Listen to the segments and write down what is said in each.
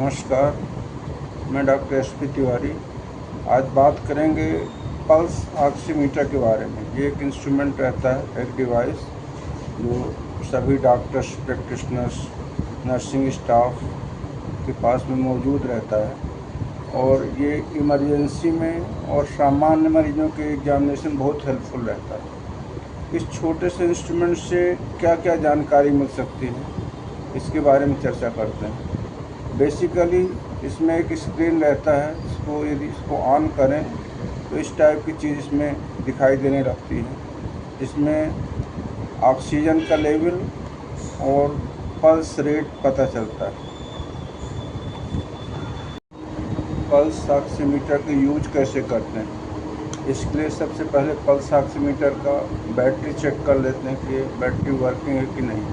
नमस्कार, मैं doctor SP. Tiwari. आज बात करेंगे पल्स ऑक्सीमीटर के बारे में। ये एक इंस्ट्रूमेंट रहता है, एक डिवाइस जो सभी डॉक्टर्स, प्रैक्टिशनर्स, नर्सिंग स्टाफ के पास में मौजूद रहता है और ये इमरजेंसी में और सामान्य मरीजों के एग्जामिनेशन बहुत हेल्पफुल रहता है। इस छोटे से इंस्ट्रूमेंट से क्या क्या जानकारी मिल सकती है, इसके बारे में चर्चा करते हैं। बेसिकली इसमें एक स्क्रीन रहता है, यदि इसको ऑन करें तो इस टाइप की चीज़ इसमें दिखाई देने लगती है, जिसमें ऑक्सीजन का लेवल और पल्स रेट पता चलता है। पल्स ऑक्सीमीटर का यूज कैसे करते हैं, इसके लिए सबसे पहले पल्स ऑक्सीमीटर का बैटरी चेक कर लेते हैं कि बैटरी वर्किंग है कि नहीं।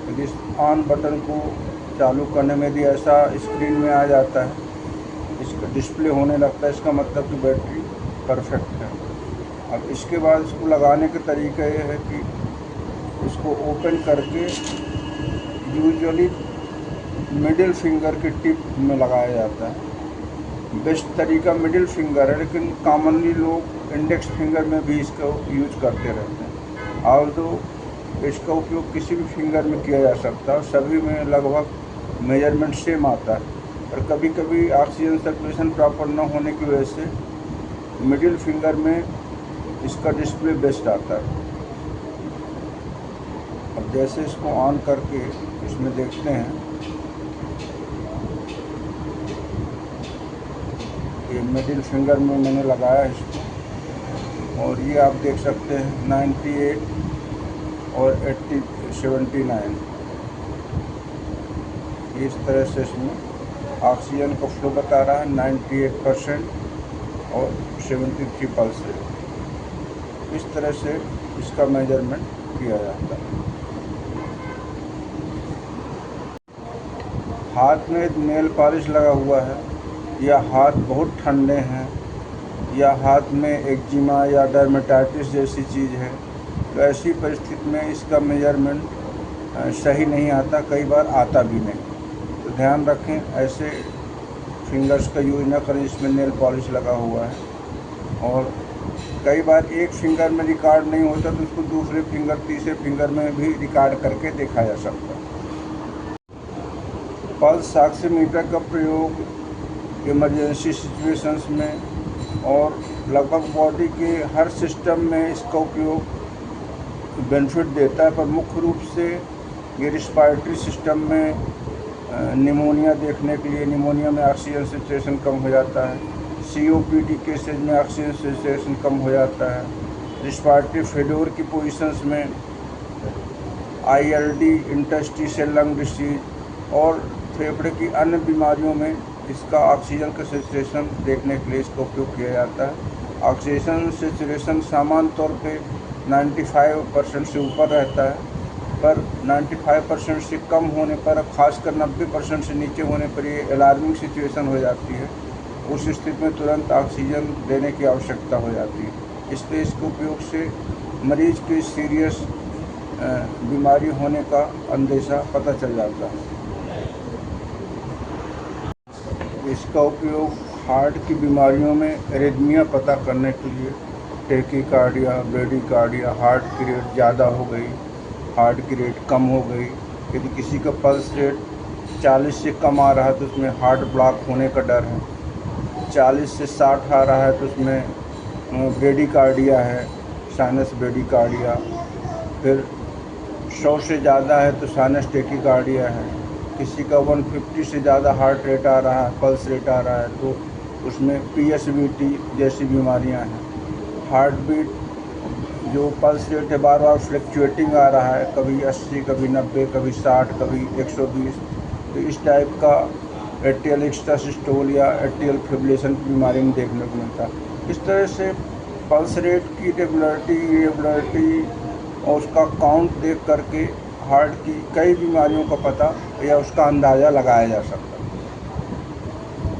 यदि इस ऑन बटन को चालू करने में भी ऐसा स्क्रीन में आ जाता है, इसका डिस्प्ले होने लगता है, इसका मतलब कि बैटरी परफेक्ट है। अब इसके बाद इसको लगाने का तरीका ये है कि इसको ओपन करके यूजुअली मिडिल फिंगर की टिप में लगाया जाता है। बेस्ट तरीका मिडिल फिंगर है, लेकिन कॉमनली लोग इंडेक्स फिंगर में भी इसका यूज करते रहते हैं। ऑल्दो इसका उपयोग किसी भी फिंगर में किया जा सकता है, सभी में लगभग मेजरमेंट सेम आता है। और कभी कभी ऑक्सीजन सर्कुलेशन प्रॉपर न होने की वजह से मिडिल फिंगर में इसका डिस्प्ले बेस्ट आता है। अब जैसे इसको ऑन करके इसमें देखते हैं, ये मिडिल फिंगर में मैंने लगाया इसको और ये आप देख सकते हैं 98 और 79। इस तरह से इसमें ऑक्सीजन का फ्लो बता रहा है 98% और 73 पल्स रेट। इस तरह से इसका मेजरमेंट किया जाता है। हाथ में नेल पॉलिश लगा हुआ है या हाथ बहुत ठंडे हैं या हाथ में एक्जिमा या डर्मेटाइटिस जैसी चीज़ है, तो ऐसी परिस्थिति में इसका मेजरमेंट सही नहीं आता, कई बार आता भी नहीं। तो ध्यान रखें, ऐसे फिंगर्स का यूज़ ना करें जिसमें नेल पॉलिश लगा हुआ है। और कई बार एक फिंगर में रिकॉर्ड नहीं होता तो उसको दूसरे फिंगर, तीसरे फिंगर में भी रिकॉर्ड करके देखा जा सकता है। पल्स ऑक्सीमीटर का प्रयोग इमरजेंसी सिचुएशंस में और लगभग बॉडी के हर सिस्टम में इसका उपयोग बेनिफिट देता है, पर मुख्य रूप से ये रिस्पायरेटरी सिस्टम में निमोनिया देखने के लिए, निमोनिया में ऑक्सीजन सैचुरेशन कम हो जाता है, COPD केसेज में ऑक्सीजन सैचुरेशन कम हो जाता है, रिस्पायरेटरी फेल्योर की पोजीशंस में ILD, इंटरस्टिशियल लंग डिसीज और फेफड़े की अन्य बीमारियों में इसका ऑक्सीजन का सैचुरेशन देखने के लिए इसका उपयोग किया जाता है। ऑक्सीजन सैचुरेशन सामान्य तौर पे 95% से ऊपर रहता है, पर 95% से कम होने पर, खासकर 90% से नीचे होने पर ये अलार्मिंग सिचुएशन हो जाती है। उस स्थिति में तुरंत ऑक्सीजन देने की आवश्यकता हो जाती है। इसलिए इसके उपयोग से मरीज की सीरियस बीमारी होने का अंदेशा पता चल जाता है। इसका उपयोग हार्ट की बीमारियों में एरिथमिया पता करने के लिए, टेकीकार्डिया, ब्रेडिकार्डिया, हार्ट की रेट ज़्यादा हो गई, हार्ट की रेट कम हो गई, यदि किसी का पल्स रेट 40 से कम आ रहा है तो उसमें हार्ट ब्लॉक होने का डर है, 40 से 60 आ रहा है तो उसमें ब्रेडिकार्डिया है, साइनस ब्रेडिकार्डिया, फिर 100 से ज़्यादा है तो साइनस टेकीकार्डिया है। किसी का 150 से ज़्यादा हार्ट रेट आ रहा है, पल्स रेट आ रहा है, तो उसमें PSVT जैसी बीमारियां हैं। हार्ट बीट जो पल्स रेट है बार बार फ्लक्चुएटिंग आ रहा है, कभी 80, कभी 90, कभी 60, कभी 120, तो इस टाइप का एट्रियल एक्स्ट्रासिस्टोल या एट्रियल फिब्रिलेशन की बीमारी में देखने को मिलता है। इस तरह से पल्स रेट की रेगुलरिटी और उसका काउंट देख करके हार्ट की कई बीमारियों का पता या उसका अंदाज़ा लगाया जा सकता है।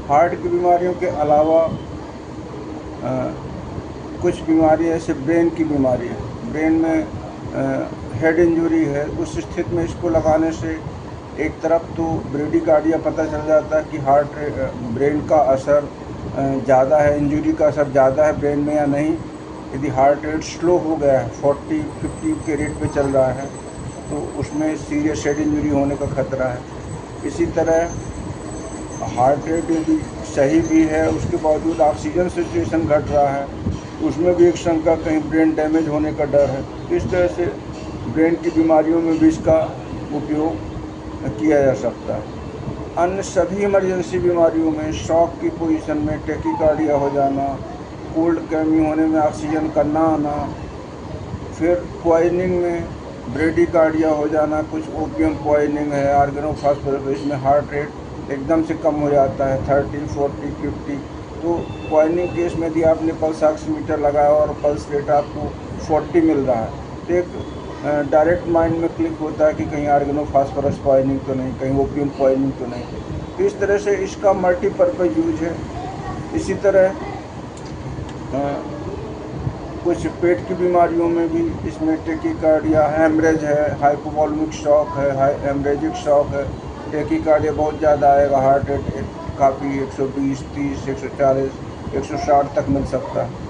हार्ट की बीमारियों के अलावा कुछ बीमारियाँ जैसे ब्रेन की बीमारी है, ब्रेन में हेड इंजरी है, उस स्थिति में इसको लगाने से एक तरफ तो ब्रेडिकार्डिया पता चल जाता है कि ब्रेन का असर ज़्यादा है, इंजरी का असर ज़्यादा है ब्रेन में या नहीं। यदि हार्ट रेट स्लो हो गया है, 40-50 के रेट पे चल रहा है, तो उसमें सीरियस हेड इंजरी होने का खतरा है। इसी तरह हार्ट रेट यदि सही भी है, उसके बावजूद ऑक्सीजन सिचुएशन घट रहा है, तो उसमें भी एक शंका, कहीं ब्रेन डैमेज होने का डर है। इस तरह से ब्रेन की बीमारियों में भी इसका उपयोग किया जा सकता है। अन्य सभी इमरजेंसी बीमारियों में शॉक की पोजीशन में टैकीकार्डिया हो जाना, कोल्ड कमी होने में ऑक्सीजन का ना आना, फिर पॉइजनिंग में ब्रेडिकार्डिया हो जाना, कुछ ओपियम पॉइजनिंग है, ऑर्गेनोफॉस्फोरस, इसमें हार्ट रेट एकदम से कम हो जाता है 30, 40, 50। तो पॉइजनिंग केस में यदि आपने पल्स ऑक्सीमीटर लगाया और पल्स रेट आपको 40 मिल रहा है, तो एक डायरेक्ट माइंड में क्लिक होता है कि कहीं ऑर्गेनोफॉस्फोरस पॉइजनिंग तो नहीं, कहीं ओपियम पॉइजनिंग तो नहीं। तो इस तरह से इसका मल्टीपर्पज़ यूज है। इसी तरह कुछ पेट की बीमारियों में भी इसमें टैकीकार्डिया, हेमरेज है, हाइपोवॉल्मिक शॉक है, हेमरेजिक शॉक है, टैकीकार्डिया बहुत ज़्यादा आएगा, हार्ट रेट काफ़ी 120, 30, 140, 160 तक मिल सकता है।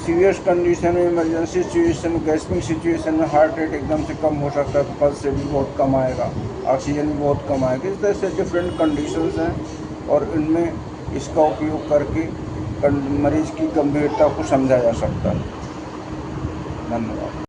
सीरियस कंडीशन में, इमरजेंसी सिचुएशन, गैस्पिंग सिचुएशन में हार्ट रेट एकदम से कम हो सकता है, पल्स से भी बहुत कम आएगा, ऑक्सीजन भी बहुत कम आएगा। इस तरह से डिफरेंट कंडीशंस हैं और इनमें इसका उपयोग करके मरीज़ की गंभीरता को समझा जा सकता है। धन्यवाद।